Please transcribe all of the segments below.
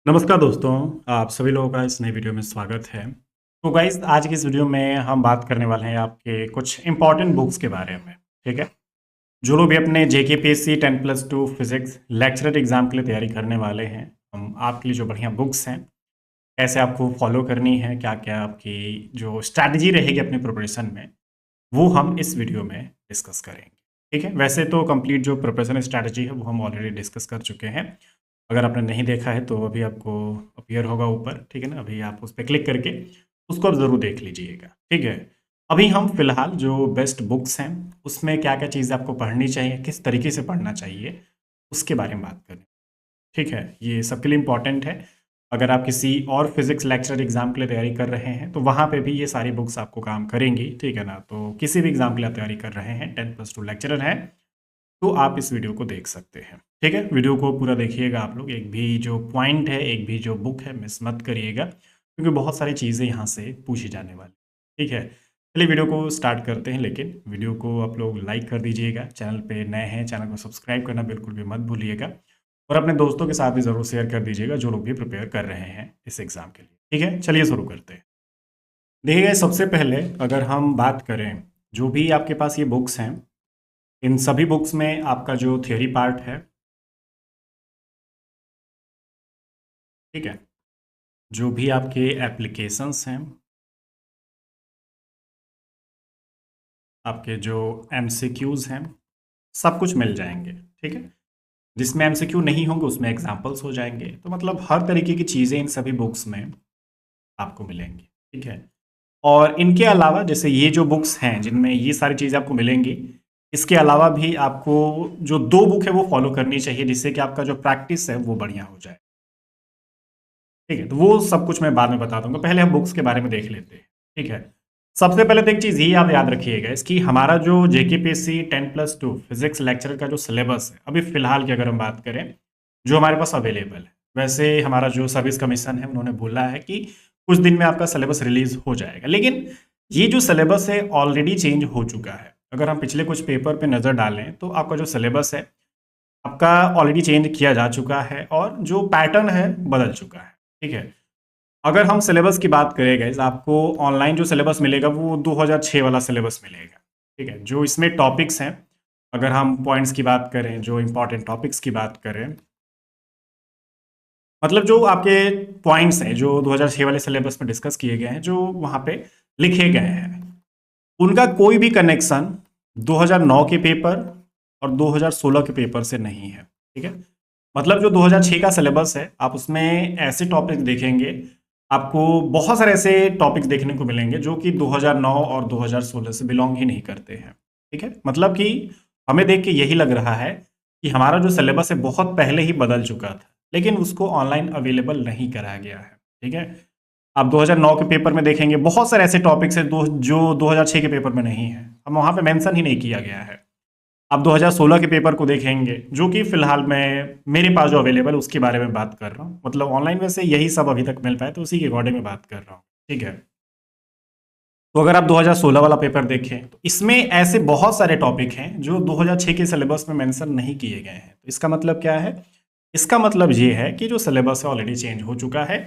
नमस्कार दोस्तों, आप सभी लोगों का इस नई वीडियो में स्वागत है। तो गाइस आज की इस वीडियो में हम बात करने वाले हैं आपके कुछ इम्पोर्टेंट बुक्स के बारे में, ठीक है? जो लोग भी अपने जेकेपीएससी 10+2 फिजिक्स लेक्चरर एग्जाम के लिए तैयारी करने वाले हैं, हम आपके लिए जो बढ़िया बुक्स हैं, कैसे आपको फॉलो करनी है, क्या-क्या आपकी जो स्ट्रैटेजी रहेगी अपनी प्रिपरेशन में, वो हम इस वीडियो में डिस्कस करेंगे, ठीक है? वैसे तो कंप्लीट जो प्रिपरेशन स्ट्रैटेजी है, वो हम ऑलरेडी डिस्कस कर चुके हैं। अगर आपने नहीं देखा है तो अभी आपको अपीयर होगा ऊपर, ठीक है ना? अभी आप उस पे क्लिक करके उसको आप ज़रूर देख लीजिएगा, ठीक है? अभी हम फिलहाल जो बेस्ट बुक्स हैं, उसमें क्या-क्या चीज़ें आपको पढ़नी चाहिए, किस तरीके से पढ़ना चाहिए, उसके बारे में बात करें, ठीक है? ये सबके लिए इम्पोर्टेंट है। अगर आप किसी और फिज़िक्स लेक्चरर एग्ज़ाम के लिए तैयारी कर रहे हैं, तो वहाँ पे भी ये सारी बुक्स आपको काम करेंगी, ठीक है ना? तो किसी भी एग्ज़ाम के लिए आप तैयारी कर रहे हैं, 10+2 लेक्चरर हैं, तो आप इस वीडियो को देख सकते हैं, ठीक है? वीडियो को पूरा देखिएगा आप लोग, एक भी जो पॉइंट है, एक भी जो बुक है, मिस मत करिएगा, क्योंकि बहुत सारी चीज़ें यहाँ से पूछी जाने वाली, ठीक है? चलिए वीडियो को स्टार्ट करते हैं, लेकिन वीडियो को आप लोग लाइक कर दीजिएगा, चैनल पे नए हैं, चैनल को सब्सक्राइब करना बिल्कुल भी मत भूलिएगा और अपने दोस्तों के साथ भी ज़रूर शेयर कर दीजिएगा, जो लोग भी प्रिपेयर कर रहे हैं इस एग्ज़ाम के लिए, ठीक है? चलिए शुरू करते हैं। देखिए, सबसे पहले अगर हम बात करें, जो भी आपके पास ये बुक्स हैं, इन सभी बुक्स में आपका जो थ्योरी पार्ट है, ठीक है? जो भी आपके एप्लीकेशंस हैं, आपके जो एमसीक्यूज़ हैं, सब कुछ मिल जाएँगे, ठीक है? जिसमें एमसीक्यू नहीं होंगे उसमें एग्ज़ाम्पल्स हो जाएँगे। तो मतलब हर तरीके की चीज़ें इन सभी बुक्स में आपको मिलेंगी, ठीक है? और इनके अलावा जैसे ये जो बुक्स हैं जिनमें ये सारी चीज़ें आपको मिलेंगी, इसके अलावा भी आपको जो 2 बुक है वो फ़ॉलो करनी चाहिए जिससे कि आपका जो प्रैक्टिस है वो बढ़िया हो जाए, ठीक है? तो वो सब कुछ मैं बाद में बता दूँगा। पहले हम बुक्स के बारे में देख लेते हैं, ठीक है? सबसे पहले तो एक चीज़ ये आप याद रखिएगा इसकी हमारा जो जेकेपीएससी 10+2 फिज़िक्स लेक्चरर का जो सिलेबस है, अभी फ़िलहाल की अगर हम बात करें, जो हमारे पास अवेलेबल है। वैसे हमारा जो सर्विस कमीशन है उन्होंने बोला है कि कुछ दिन में आपका सिलेबस रिलीज़ हो जाएगा। लेकिन ये जो सिलेबस है ऑलरेडी चेंज हो चुका है। अगर हम पिछले कुछ पेपर पे नज़र डालें तो आपका जो सिलेबस है, आपका ऑलरेडी चेंज किया जा चुका है और जो पैटर्न है बदल चुका है, ठीक है? अगर हम सिलेबस की बात करें गाइस आपको ऑनलाइन जो सिलेबस मिलेगा वो 2006 वाला सिलेबस मिलेगा, ठीक है? जो इसमें टॉपिक्स हैं, अगर हम पॉइंट्स की बात करें, जो इम्पोर्टेंट टॉपिक्स की बात करें, मतलब जो आपके पॉइंट्स हैं, जो 2006 वाले सिलेबस में डिस्कस किए गए हैं, जो वहाँ पे लिखे गए हैं, उनका कोई भी कनेक्शन 2009 के पेपर और 2016 के पेपर से नहीं है, ठीक है? मतलब जो 2006 का सिलेबस है, आप उसमें ऐसे टॉपिक देखेंगे, आपको बहुत सारे ऐसे टॉपिक्स देखने को मिलेंगे जो कि 2009 और 2016 से बिलॉन्ग ही नहीं करते हैं, ठीक है? मतलब कि हमें देख के यही लग रहा है कि हमारा जो सिलेबस है बहुत पहले ही बदल चुका था, लेकिन उसको ऑनलाइन अवेलेबल नहीं कराया गया है, ठीक है? आप 2009 के पेपर में देखेंगे बहुत सारे ऐसे टॉपिक्स हैं जो 2006 के पेपर में नहीं है, हम वहाँ पे मेंशन ही नहीं किया गया है। आप 2016 के पेपर को देखेंगे जो कि फिलहाल मैं मेरे पास जो अवेलेबल है उसके बारे में बात कर रहा हूँ, मतलब ऑनलाइन वैसे यही सब अभी तक मिल पाए तो उसी के अकॉर्डिंग मैं बात कर रहा हूँ, ठीक है? तो अगर आप 2016 वाला पेपर देखें तो इसमें ऐसे बहुत सारे टॉपिक हैं जो 2006 के सिलेबस में मेंशन नहीं किए गए हैं। तो इसका मतलब क्या है? इसका मतलब ये है कि जो सिलेबस है ऑलरेडी चेंज हो चुका है,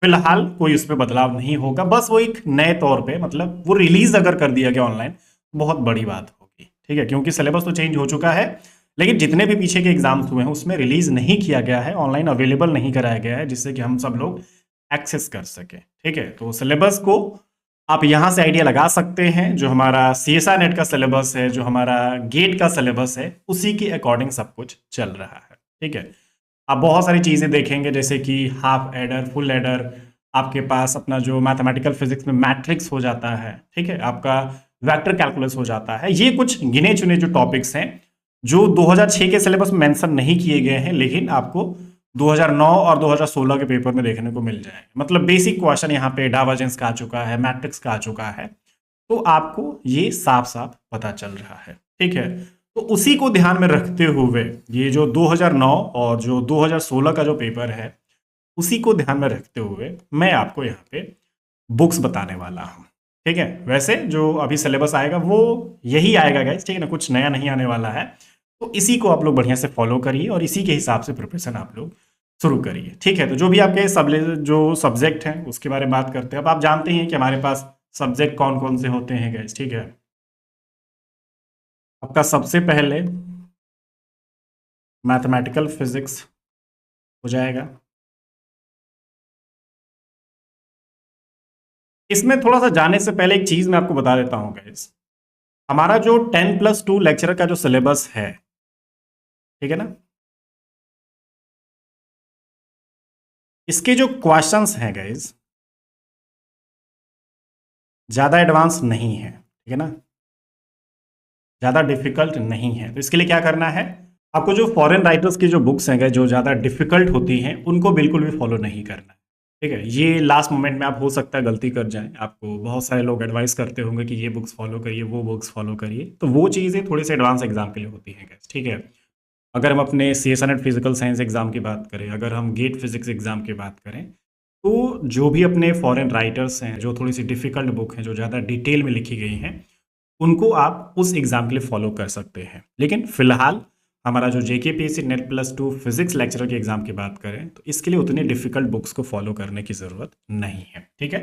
फिलहाल कोई उस पर बदलाव नहीं होगा, बस वो एक नए तौर पे मतलब वो रिलीज अगर कर दिया गया ऑनलाइन बहुत बड़ी बात होगी, ठीक है? क्योंकि सिलेबस तो चेंज हो चुका है, लेकिन जितने भी पीछे के एग्जाम्स हुए हैं उसमें रिलीज नहीं किया गया है, ऑनलाइन अवेलेबल नहीं कराया गया है जिससे कि हम सब लोग एक्सेस कर सके, ठीक है? तो सिलेबस को आप यहाँ से आइडिया लगा सकते हैं, जो हमारा सीएसआई नेट का सिलेबस है, जो हमारा गेट का सिलेबस है, उसी के अकॉर्डिंग सब कुछ चल रहा है, ठीक है? आप बहुत सारी चीज़ें देखेंगे जैसे कि हाफ एडर, फुल एडर, आपके पास अपना जो मैथमेटिकल फिजिक्स में मैट्रिक्स हो जाता है, ठीक है? आपका वेक्टर कैलकुलस हो जाता है। ये कुछ गिने-चुने जो टॉपिक्स हैं, जो 2006 के सिलेबस में मेंशन नहीं किए गए हैं, लेकिन आपको 2009 और 2016 के पेपर में देखने को मिल जाएंगे। मतलब बेसिक क्वेश्चन यहाँ पे डाइवर्जेंस का आ चुका है, मैट्रिक्स का आ चुका है, तो आपको ये साफ-साफ पता चल रहा है, ठीक है? तो उसी को ध्यान में रखते हुए ये जो 2009 और जो 2016 का जो पेपर है, उसी को ध्यान में रखते हुए मैं आपको यहाँ पे बुक्स बताने वाला हूँ, ठीक है? वैसे जो अभी सिलेबस आएगा वो यही आएगा गाइस, ठीक है ना? कुछ नया नहीं आने वाला है। तो इसी को आप लोग बढ़िया से फॉलो करिए और इसी के हिसाब से प्रिपरेशन आप लोग शुरू करिए। ठीक है, तो जो भी आपके जो सब्जेक्ट हैं उसके बारे में बात करते हैं। अब आप जानते हैं कि हमारे पास सब्जेक्ट कौन कौन से होते हैं गाइस। ठीक है, आपका सबसे पहले मैथमेटिकल फिजिक्स हो जाएगा। इसमें थोड़ा सा जाने से पहले एक चीज मैं आपको बता देता हूं गाइस। हमारा जो 10+2 लेक्चर का जो सिलेबस है, ठीक है ना, इसके जो क्वेश्चंस हैं गाइस ज्यादा एडवांस नहीं है। ठीक है ना, ज्यादा डिफिकल्ट नहीं है। तो इसके लिए क्या करना है, आपको जो फॉरेन राइटर्स की जो बुक्स हैं जो ज्यादा डिफिकल्ट होती हैं उनको बिल्कुल भी फॉलो नहीं करना है। ठीक है, ये लास्ट मोमेंट में आप हो सकता है गलती कर जाएं। आपको बहुत सारे लोग एडवाइस करते होंगे कि ये बुक्स फॉलो करिए, वो बुक्स फॉलो करिए, तो वो चीज़ें थोड़ी सी एडवांस एग्जाम के लिए होती हैं guys। ठीक है, अगर हम अपने C S N eight physical science exam की बात करें, अगर हम गेट फिजिक्स एग्जाम की बात करें, तो जो भी अपने फॉरेन राइटर्स हैं जो थोड़ी सी डिफिकल्ट बुक हैं जो ज़्यादा डिटेल में लिखी गई हैं, उनको आप उस एग्जाम के लिए फॉलो कर सकते हैं। लेकिन फिलहाल हमारा जो जेकेपीएससी नेट+2 फिजिक्स लेक्चरर के एग्जाम की बात करें तो इसके लिए उतनी डिफिकल्ट बुक्स को फॉलो करने की जरूरत नहीं है। ठीक है,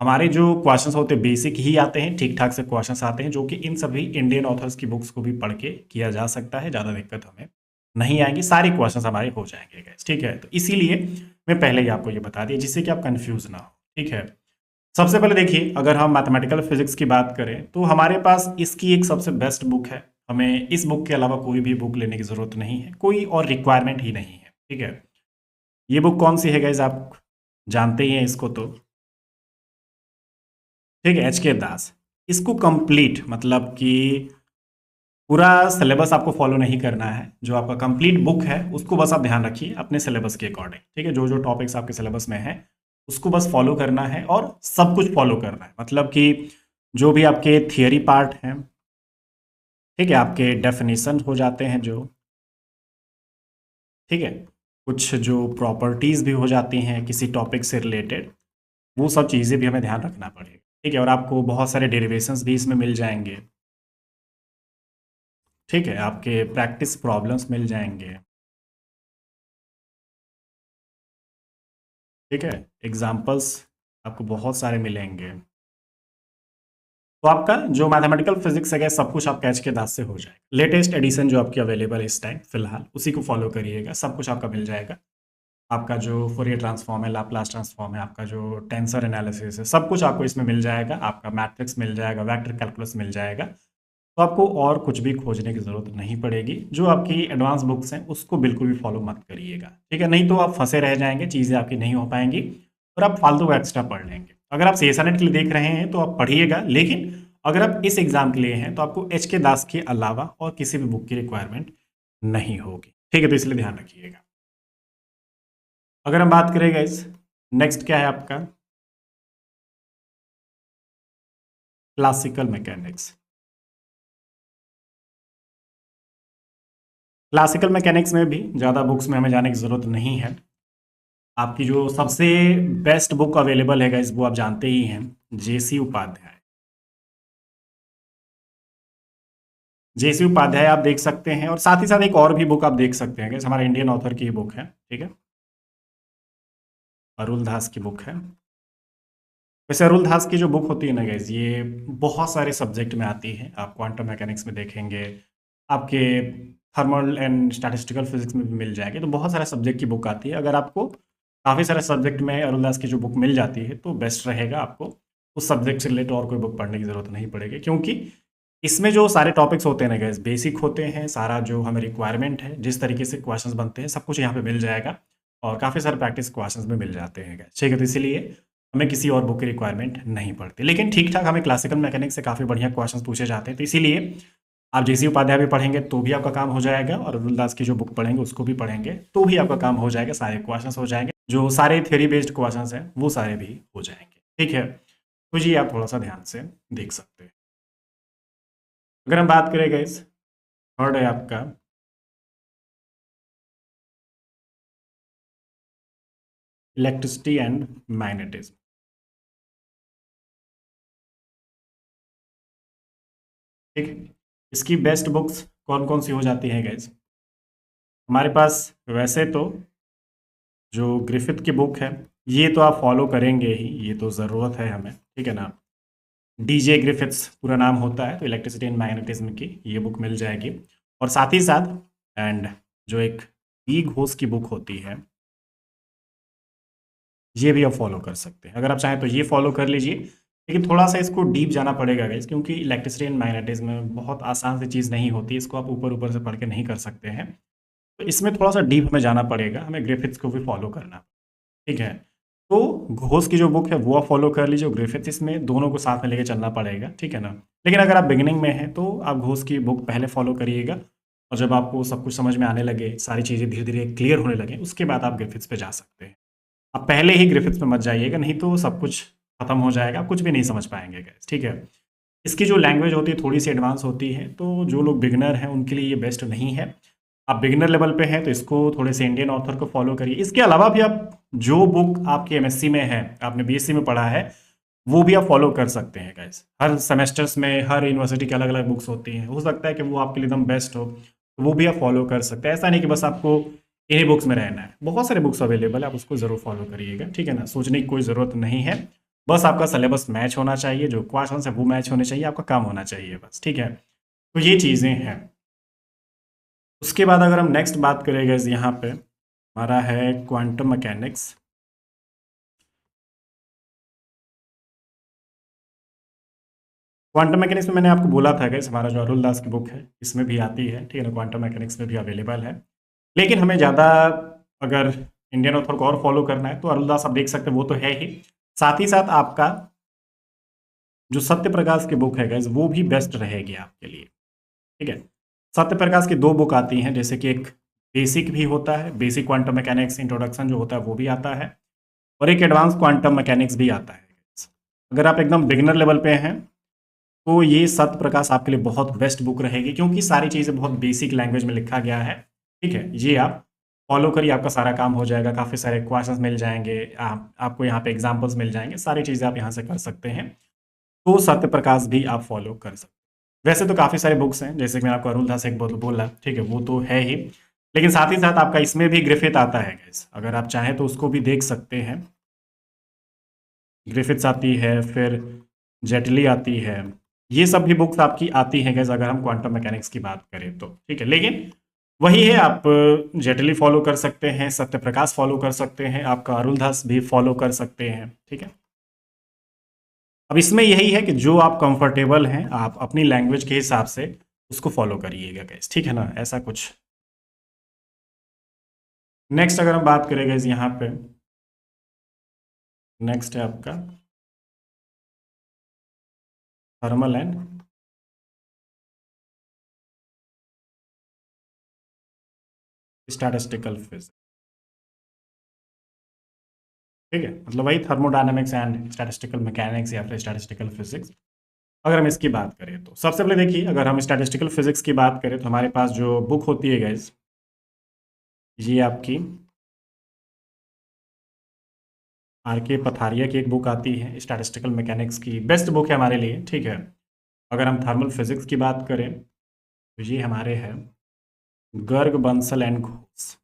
हमारे जो क्वेश्चंस होते हैं बेसिक ही आते हैं, ठीक ठाक से क्वेश्चंस आते हैं जो कि इन सभी इंडियन ऑथर्स की बुक्स को भी पढ़ के किया जा सकता है। ज़्यादा दिक्कत हमें नहीं आएंगी, सारे क्वेश्चंस हमारे हो जाएंगे गाइस। ठीक है, तो इसीलिए मैं पहले ही आपको ये बता दिया जिससे कि आप कंफ्यूज ना हो। ठीक है, सबसे पहले देखिए, अगर हम मैथमेटिकल फिजिक्स की बात करें तो हमारे पास इसकी एक सबसे बेस्ट बुक है। हमें इस बुक के अलावा कोई भी बुक लेने की जरूरत नहीं है, कोई और रिक्वायरमेंट ही नहीं है। ठीक है, ये बुक कौन सी है गाइज, आप जानते ही हैं इसको तो। ठीक है, एच के दास। इसको कंप्लीट मतलब कि पूरा सिलेबस आपको फॉलो नहीं करना है, जो आपका कंप्लीट बुक है उसको बस आप ध्यान रखिए अपने सिलेबस के अकॉर्डिंग। ठीक है, जो जो टॉपिक्स आपके सिलेबस में है उसको बस फॉलो करना है और सब कुछ फॉलो करना है। मतलब कि जो भी आपके थियरी पार्ट हैं, ठीक है, आपके डेफिनेशन हो जाते हैं जो, ठीक है, कुछ जो प्रॉपर्टीज भी हो जाती हैं किसी टॉपिक से रिलेटेड, वो सब चीज़ें भी हमें ध्यान रखना पड़ेगा। ठीक है, और आपको बहुत सारे डेरिवेशंस भी इसमें मिल जाएंगे। ठीक है, आपके प्रैक्टिस प्रॉब्लम्स मिल जाएंगे। ठीक है, एग्जाम्पल्स आपको बहुत सारे मिलेंगे। तो आपका जो मैथमेटिकल फिजिक्स है सब कुछ आपका एच के दास से हो जाएगा। लेटेस्ट एडिशन जो आपकी अवेलेबल है इस टाइम फिलहाल उसी को फॉलो करिएगा, सब कुछ आपका मिल जाएगा। आपका जो फोरियर ट्रांसफॉर्म है, लाप्लास ट्रांसफॉर्म है, आपका जो टेंसर एनालिसिस है, सब कुछ आपको इसमें मिल जाएगा। आपका मैट्रिक्स मिल जाएगा, वेक्टर कैलकुलस मिल जाएगा। तो आपको और कुछ भी खोजने की ज़रूरत नहीं पड़ेगी। जो आपकी एडवांस बुक्स हैं उसको बिल्कुल भी फॉलो मत करिएगा। ठीक है, नहीं तो आप फंसे रह जाएंगे, चीज़ें आपकी नहीं हो पाएंगी और आप फालतू का एक्स्ट्रा पढ़ लेंगे। अगर आप सीएसएनएट के लिए देख रहे हैं तो आप पढ़िएगा, लेकिन अगर आप इस एग्जाम के लिए हैं तो आपको एच के दास के अलावा और किसी भी बुक की रिक्वायरमेंट नहीं होगी। ठीक है, तो इसलिए ध्यान रखिएगा। अगर हम बात करें गाइस, नेक्स्ट क्या है आपका, क्लासिकल मैकेनिक्स। क्लासिकल मैकेनिक्स में भी ज़्यादा बुक्स में हमें जाने की ज़रूरत नहीं है। आपकी जो सबसे बेस्ट बुक अवेलेबल है गाइस वो आप जानते ही हैं, जेसी उपाध्याय। जेसी उपाध्याय आप देख सकते हैं, और साथ ही साथ एक और भी बुक आप देख सकते हैं गाइस, हमारा इंडियन ऑथर की बुक है। ठीक है, अरुल दास की बुक है। वैसे अरुल दास की जो बुक होती है ना गाइस, ये बहुत सारे सब्जेक्ट में आती है। आप क्वांटम मैकेनिक्स में देखेंगे, आपके थर्मल एंड स्टैटिस्टिकल फिजिक्स में भी मिल जाएगी। तो बहुत सारे सब्जेक्ट की बुक आती है। अगर आपको काफ़ी सारे सब्जेक्ट में अरुल दास की जो बुक मिल जाती है तो बेस्ट रहेगा। आपको उस सब्जेक्ट से रिलेटेड और कोई बुक पढ़ने की ज़रूरत नहीं पड़ेगी, क्योंकि इसमें जो सारे टॉपिक्स होते हैं ना गाइस बेसिक होते हैं। सारा जो हमें रिक्वायरमेंट है, जिस तरीके से क्वेश्चंस बनते हैं, सब कुछ यहाँ पे मिल जाएगा और काफ़ी सारे प्रैक्टिस क्वेश्चंस में मिल जाते हैं गाइस। ठीक है, तो इसीलिए हमें किसी और बुक की रिक्वायरमेंट नहीं पड़ती। लेकिन ठीक ठाक हमें क्लासिकल मैकेनिक्स से काफ़ी बढ़िया क्वेश्चंस पूछे जाते हैं, तो इसीलिए आप जेसी उपाध्याय भी पढ़ेंगे तो भी आपका काम हो जाएगा, और अरुल दास की जो बुक पढ़ेंगे उसको भी पढ़ेंगे तो भी आपका काम हो जाएगा। सारे क्वेश्चंस हो जाएंगे, जो सारे थ्योरी बेस्ड क्वेश्चंस हैं वो सारे भी हो जाएंगे। ठीक है, तो जी आप थोड़ा सा ध्यान से देख सकते हैं। अगर हम बात करें गाइस, थर्ड है आपका इलेक्ट्रिसिटी एंड मैग्नेटिज्म। ठीक है, इसकी बेस्ट बुक्स कौन कौन सी हो जाती हैं गाइस, हमारे पास वैसे तो जो ग्रिफिथ की बुक है ये तो आप फॉलो करेंगे ही, ये तो ज़रूरत है हमें, ठीक है ना। डीजे ग्रिफिथ्स पूरा नाम होता है, तो इलेक्ट्रिसिटी एंड मैग्नेटिज्म की ये बुक मिल जाएगी। और साथ ही साथ एंड जो एक बी घोष की बुक होती है ये भी आप फॉलो कर सकते हैं। अगर आप चाहें तो ये फॉलो कर लीजिए, लेकिन थोड़ा सा इसको डीप जाना पड़ेगा गाइस, क्योंकि इलेक्ट्रिसिटी एंड मैग्नेटिज्म में बहुत आसान सी चीज़ नहीं होती, इसको आप ऊपर ऊपर से पढ़ के नहीं कर सकते हैं। तो इसमें थोड़ा सा डीप हमें जाना पड़ेगा, हमें ग्रिफिथ्स को भी फॉलो करना, ठीक है। तो घोष की जो बुक है वो आप फॉलो कर लीजिए, ग्रिफिथ्स, इसमें दोनों को साथ में लेके चलना पड़ेगा, ठीक है ना। लेकिन अगर आप बिगिनिंग में हैं तो आप घोष की बुक पहले फॉलो करिएगा, और जब आपको सब कुछ समझ में आने लगे, सारी चीज़ें धीरे धीरे क्लियर होने लगे, उसके बाद आप ग्रिफिथ्स पे जा सकते हैं। आप पहले ही ग्रिफिथ्स पे मत जाइएगा, नहीं तो सब कुछ खत्म हो जाएगा, आप कुछ भी नहीं समझ पाएंगे गाइस, ठीक है। इसकी जो लैंग्वेज होती है थोड़ी सी एडवांस होती है, तो जो लोग बिगिनर हैं उनके लिए ये बेस्ट नहीं है। आप बिगिनर लेवल पे हैं तो इसको थोड़े से इंडियन ऑथर को फॉलो करिए। इसके अलावा भी आप जो बुक आपके एमएससी में है, आपने बीएससी में पढ़ा है, वो भी आप फॉलो कर सकते हैं गाइस। हर सेमेस्टर्स में हर यूनिवर्सिटी की अलग अलग बुक्स होती हैं, हो सकता है कि वो आपके लिए एकदम बेस्ट हो, तो वो भी आप फॉलो कर सकते हैं। ऐसा नहीं कि बस आपको इन्हीं बुक्स में रहना है, बहुत सारे बुक्स अवेलेबल है, आप उसको ज़रूर फॉलो करिएगा, ठीक है ना। सोचने की कोई ज़रूरत नहीं है, बस आपका सिलेबस मैच होना चाहिए, जो क्वेश्चन है वो मैच होने चाहिए, आपका काम होना चाहिए बस, ठीक है। तो ये चीज़ें हैं। उसके बाद अगर हम नेक्स्ट बात करेंगे यहाँ पे, हमारा है क्वांटम मैकेनिक्स। क्वांटम मैकेनिक्स में मैंने आपको बोला था कि हमारा जो अरुल दास की बुक है इसमें भी आती है, ठीक है ना, क्वांटम मैकेनिक्स में भी अवेलेबल है। लेकिन हमें ज़्यादा अगर इंडियन ऑथर को और फॉलो करना है तो अरुल दास आप देख सकते हैं, वो तो है ही, साथ ही साथ आपका जो सत्य प्रकाश की बुक है गैस वो भी बेस्ट रहेगी आपके लिए, ठीक है। सत्य प्रकाश की दो बुक आती हैं, जैसे कि एक बेसिक भी होता है, बेसिक क्वांटम मैकेनिक्स इंट्रोडक्शन जो होता है वो भी आता है, और एक एडवांस क्वांटम मैकेनिक्स भी आता है। अगर आप एकदम बिगिनर लेवल पे हैं तो ये सत्य प्रकाश आपके लिए बहुत बेस्ट बुक रहेगी, क्योंकि सारी चीज़ें बहुत बेसिक लैंग्वेज में लिखा गया है, ठीक है। ये आप फॉलो करिए, आपका सारा काम हो जाएगा, काफ़ी सारे क्वेश्चंस मिल जाएंगे, आपको यहाँ पे एग्जांपल्स मिल जाएंगे, सारी चीज़ें आप यहाँ से कर सकते हैं। तो सत्य प्रकाश भी आप फॉलो कर सकते हैं। वैसे तो काफ़ी सारे बुक्स हैं, जैसे कि मैंने आपको अरुण दास एक बोला, ठीक है, वो तो है ही, लेकिन साथ ही साथ आपका इसमें भी ग्रिफिथ आता है गैस, अगर आप चाहें तो उसको भी देख सकते हैं। ग्रिफिथ्स आती है, फिर जेटली आती है, ये सब भी बुक्स आपकी आती हैं गैस, अगर हम क्वांटम मैकेनिक्स की बात करें तो, ठीक है। लेकिन वही है, आप जेटली फॉलो कर सकते हैं, सत्य प्रकाश फॉलो कर सकते हैं, आपका अरुल दास भी फॉलो कर सकते हैं, ठीक है। अब इसमें यही है कि जो आप कंफर्टेबल हैं आप अपनी लैंग्वेज के हिसाब से उसको फॉलो करिएगा गैस, ठीक है ना, ऐसा कुछ। नेक्स्ट अगर हम बात करें गैस यहाँ पे, नेक्स्ट है आपका थर्मल एंड स्टैटिस्टिकल फिजिक्स, ठीक है, मतलब वही थर्मोडायनामिक्स एंड स्टैटिस्टिकल मैकेनिक्स या फिर स्टैटिस्टिकल फिजिक्स। अगर हम इसकी बात करें तो सबसे पहले देखिए, अगर हम स्टैटिस्टिकल फिजिक्स की बात करें तो हमारे पास जो बुक होती है गाइज, ये आपकी आर के पथारिया की एक बुक आती है, स्टैटिस्टिकल मैकेनिक्स की बेस्ट बुक है हमारे लिए, ठीक है। अगर हम थर्मल फिजिक्स की बात करें तो ये हमारे हैं गर्ग बंसल एंड घोष।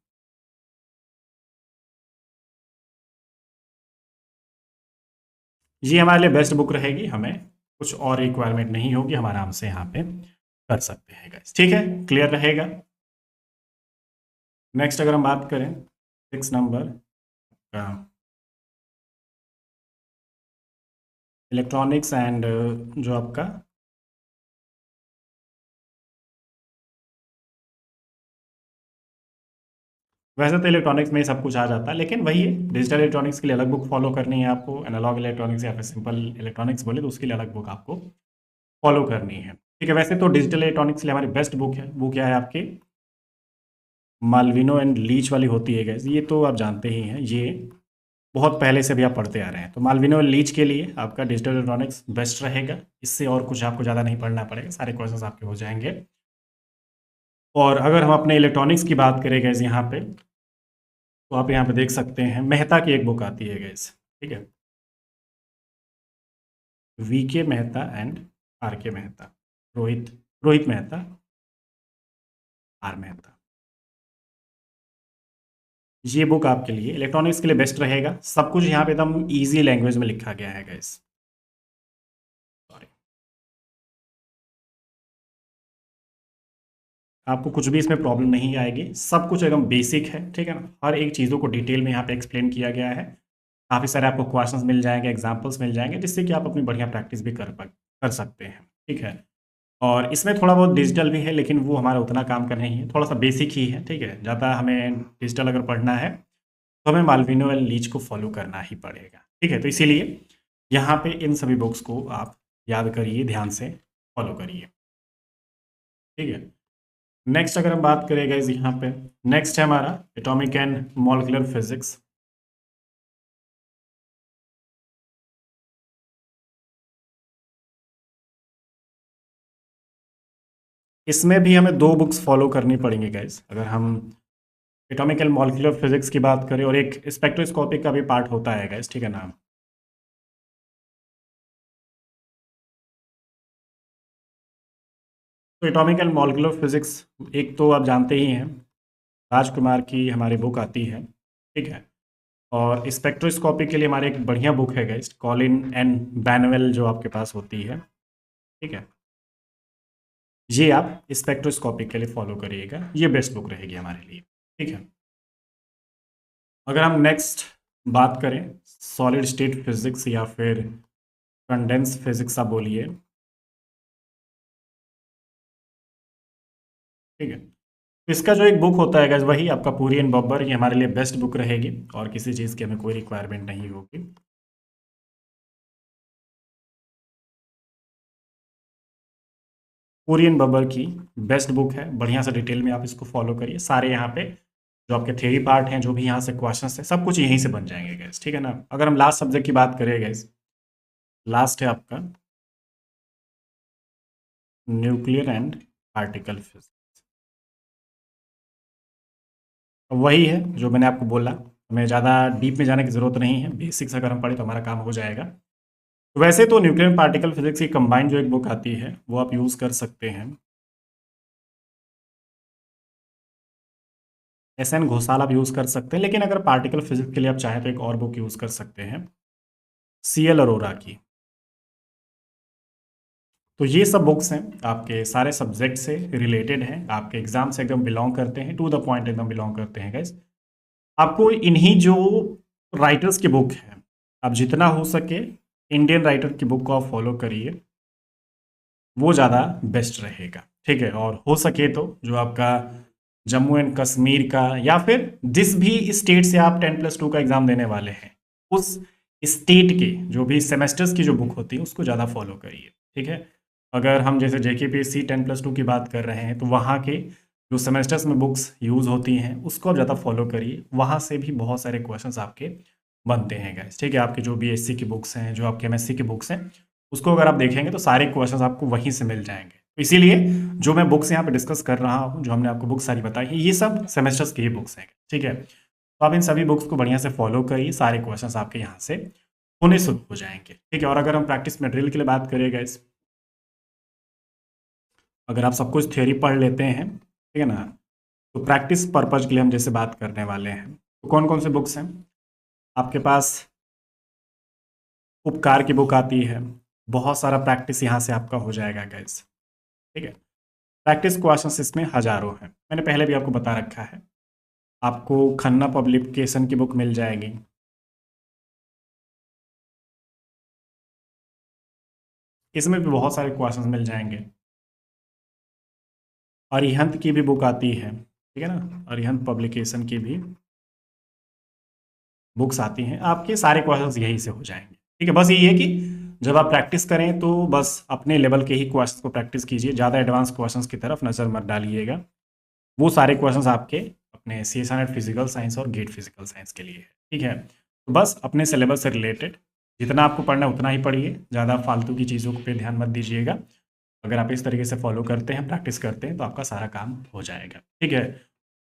ये हमारे लिए बेस्ट बुक रहेगी, हमें कुछ और रिक्वायरमेंट नहीं होगी, हम आराम से यहाँ पे कर सकते हैं गाइस, ठीक है, क्लियर रहेगा। नेक्स्ट अगर हम बात करें 6 नंबर का इलेक्ट्रॉनिक्स एंड जो आपका वैसे तो इलेक्ट्रॉनिक्स में ही सब कुछ आ जाता है, लेकिन वही है, डिजिटल इलेक्ट्रॉनिक्स के लिए अलग बुक फॉलो करनी है आपको, एनालॉग इलेक्ट्रॉनिक्स या फिर सिंपल इलेक्ट्रॉनिक्स बोले तो उसके लिए अलग बुक आपको फॉलो करनी है, ठीक है। वैसे तो डिजिटल इलेक्ट्रॉनिक्स के लिए हमारी बेस्ट बुक है, वो क्या है आपकी मालविनो एंड लीच वाली होती है गैस, ये तो आप जानते ही हैं, ये बहुत पहले से भी आप पढ़ते आ रहे हैं। तो मालविनो एंड लीच के लिए आपका डिजिटल इलेक्ट्रॉनिक्स बेस्ट रहेगा, इससे और कुछ आपको ज़्यादा नहीं पढ़ना पड़ेगा, सारे क्वेश्चंस आपके हो जाएंगे। और अगर हम अपने इलेक्ट्रॉनिक्स की बात करें गैस यहाँ पे, तो आप यहाँ पे देख सकते हैं मेहता की एक बुक आती है गैस, ठीक है, वी के मेहता एंड आर के मेहता, रोहित रोहित मेहता, आर मेहता। ये बुक आपके लिए इलेक्ट्रॉनिक्स के लिए बेस्ट रहेगा। सब कुछ यहाँ पे एकदम ईजी लैंग्वेज में लिखा गया है गाइस। सॉरी, आपको कुछ भी इसमें प्रॉब्लम नहीं आएगी, सब कुछ एकदम बेसिक है, ठीक है ना। हर एक चीज़ों को डिटेल में यहाँ पे एक्सप्लेन किया गया है। काफ़ी सारे आपको क्वेश्चंस मिल जाएंगे, एग्जांपल्स मिल जाएंगे, जिससे कि आप अपनी बढ़िया प्रैक्टिस भी कर सकते हैं, ठीक है। और इसमें थोड़ा बहुत डिजिटल भी है, लेकिन वो हमारा उतना काम का नहीं है, थोड़ा सा बेसिक ही है, ठीक है। ज़्यादा हमें डिजिटल अगर पढ़ना है तो हमें मालविनो एंड लीच को फॉलो करना ही पड़ेगा, ठीक है। तो इसीलिए यहाँ पे इन सभी बुक्स को आप याद करिए, ध्यान से फॉलो करिए, ठीक है। नेक्स्ट अगर हम बात करें गाइस, यहाँ पे नेक्स्ट है हमारा एटॉमिक एंड मॉलिक्यूलर फिजिक्स। इसमें भी हमें दो बुक्स फॉलो करनी पड़ेंगी गाइस, अगर हम एटॉमिक एंड मॉलिक्यूलर फिजिक्स की बात करें, और एक स्पेक्ट्रोस्कोपिक का भी पार्ट होता है गाइस, ठीक है ना। तो एटॉमिक एंड मॉलिक्यूलर फिजिक्स एक तो आप जानते ही हैं, राजकुमार की हमारी बुक आती है, ठीक है। और स्पेक्ट्रोस्कोपी के लिए हमारे एक बढ़िया बुक है गाइस, कॉलिन एंड बैनवेल, जो आपके पास होती है, ठीक है। ये आप स्पेक्ट्रोस्कोपिक के लिए फॉलो करिएगा, ये बेस्ट बुक रहेगी हमारे लिए, ठीक है। अगर हम नेक्स्ट बात करें सॉलिड स्टेट फिजिक्स या फिर कंडेंस फिजिक्स आप बोलिए, ठीक है। तो इसका जो एक बुक होता है गाइस, वही आपका पूरी एंड बब्बर, ये हमारे लिए बेस्ट बुक रहेगी, और किसी चीज़ की हमें कोई रिक्वायरमेंट नहीं होगी। पूरी एंड बब्बर की बेस्ट बुक है, बढ़िया से डिटेल में आप इसको फॉलो करिए। सारे यहाँ पे जो आपके थ्योरी पार्ट हैं, जो भी यहाँ से क्वेश्चंस हैं, सब कुछ यहीं से बन जाएंगे गाइस, ठीक है ना। अगर हम लास्ट सब्जेक्ट की बात करें गाइस, लास्ट है आपका न्यूक्लियर एंड पार्टिकल फिजिक्स। वही है जो मैंने आपको बोला, हमें ज़्यादा डीप में जाने की ज़रूरत नहीं है, बेसिक्स अगर हम पढ़े तो हमारा काम हो जाएगा। तो वैसे तो न्यूक्लियर एंड पार्टिकल फिजिक्स की कंबाइंड जो एक बुक आती है, वो आप यूज़ कर सकते हैं। SN घोषाल आप यूज़ कर सकते हैं, लेकिन अगर पार्टिकल फिजिक्स के लिए आप चाहें तो एक और बुक यूज़ कर सकते हैं, CL अरोरा की। तो ये सब बुक्स हैं, आपके सारे सब्जेक्ट से रिलेटेड हैं, आपके एग्जाम से एकदम बिलोंग करते हैं, टू द पॉइंट एकदम बिलोंग करते हैं गाइस। आपको इन्हीं जो राइटर्स की बुक है, आप जितना हो सके इंडियन राइटर की बुक को आप फॉलो करिए, वो ज़्यादा बेस्ट रहेगा, ठीक है। और हो सके तो जो आपका जम्मू एंड कश्मीर का, या फिर जिस भी स्टेट से आप 10+2 का एग्ज़ाम देने वाले हैं, उस स्टेट के जो भी सेमेस्टर्स की जो बुक होती है, उसको ज़्यादा फॉलो करिए, ठीक है। अगर हम जैसे JKPSC 10+2 की बात कर रहे हैं, तो वहाँ के जो सेमेस्टर्स में बुक्स यूज़ होती हैं, उसको आप ज़्यादा फॉलो करिए, वहाँ से भी बहुत सारे क्वेश्चंस आपके बनते हैं गाइस, ठीक है। आपके जो BSc की बुक्स हैं, जो आपके MSc की बुक्स हैं, उसको अगर आप देखेंगे तो सारे क्वेश्चंस आपको वहीं से मिल जाएंगे। तो इसीलिए जो मैं बुक्स यहाँ पे डिस्कस कर रहा हूँ, जो हमने आपको बुक्स सारी बताई है, ये सब सेमेस्टर्स की ही बुक्स हैं, ठीक है। तो आप इन सभी बुक्स को बढ़िया से फॉलो करिए, सारे क्वेश्चंस आपके यहाँ से होने शुरू हो जाएंगे, ठीक है। और अगर हम प्रैक्टिस मटेरियल के लिए बात करें गाइस, अगर आप सब कुछ थ्योरी पढ़ लेते हैं, ठीक है ना, तो प्रैक्टिस पर्पज के लिए हम जैसे बात करने वाले हैं, तो कौन कौन से बुक्स हैं आपके पास। उपकार की बुक आती है, बहुत सारा प्रैक्टिस यहाँ से आपका हो जाएगा गाइस, ठीक है। प्रैक्टिस क्वेश्चंस इसमें हजारों हैं, मैंने पहले भी आपको बता रखा है। आपको खन्ना पब्लिकेशन की बुक मिल जाएगी, इसमें भी बहुत सारे क्वेश्चंस मिल जाएंगे। अरिहंत की भी बुक आती है, ठीक है ना, अरिहंत पब्लिकेशन की भी बुक्स आती हैं, आपके सारे क्वेश्चंस यहीं से हो जाएंगे, ठीक है। बस यही है कि जब आप प्रैक्टिस करें तो बस अपने लेवल के ही क्वेश्चंस को प्रैक्टिस कीजिए, ज़्यादा एडवांस क्वेश्चंस की तरफ नज़र मत डालिएगा। वो सारे क्वेश्चंस आपके अपने CSR नेट फिजिकल साइंस और गेट फिजिकल साइंस के लिए है, ठीक है। तो बस अपने सिलेबस से रिलेटेड जितना आपको पढ़ना है उतना ही पढ़िए, ज़्यादा फालतू की चीज़ों पे ध्यान मत दीजिएगा। अगर आप इस तरीके से फॉलो करते हैं, प्रैक्टिस करते हैं, तो आपका सारा काम हो जाएगा, ठीक है।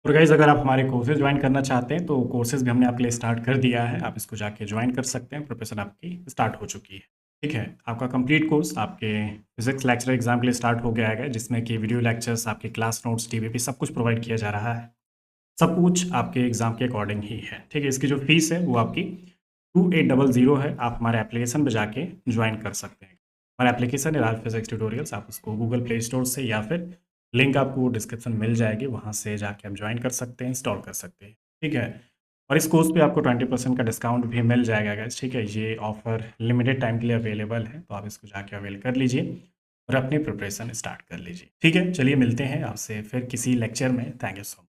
और गाइज अगर आप हमारे कोर्सेज ज्वाइन करना चाहते हैं, तो कोर्सेज भी हमने आपके लिए स्टार्ट कर दिया है, आप इसको जाके ज्वाइन कर सकते हैं, प्रिपरेशन आपकी स्टार्ट हो चुकी है, ठीक है। आपका कंप्लीट कोर्स आपके फिजिक्स लेक्चर एग्जाम के लिए स्टार्ट हो गया है, जिसमें कि वीडियो लेक्चर्स, आपके क्लास नोट्स, DVP सब कुछ प्रोवाइड किया जा रहा है। सब कुछ आपके एग्ज़ाम के अकॉर्डिंग ही है, ठीक है। इसकी जो फीस है वो आपकी 2800 है। आप हमारे एप्लीकेशन पे जाके ज्वाइन कर सकते हैं। हमारा एप्लीकेशन है राज फिजिक्स ट्यूटोरियल्स, आप उसको गूगल प्ले स्टोर से या फिर लिंक आपको डिस्क्रिप्शन मिल जाएगी, वहाँ से जाके आप ज्वाइन कर सकते हैं, इंस्टॉल कर सकते हैं, ठीक है। और इस कोर्स पे आपको 20% का डिस्काउंट भी मिल जाएगा गाइस, ठीक है। ये ऑफर लिमिटेड टाइम के लिए अवेलेबल है, तो आप इसको जाके अवेल कर लीजिए और अपनी प्रिपरेशन स्टार्ट कर लीजिए, ठीक है। चलिए मिलते हैं आपसे फिर किसी लेक्चर में। Thank you so much.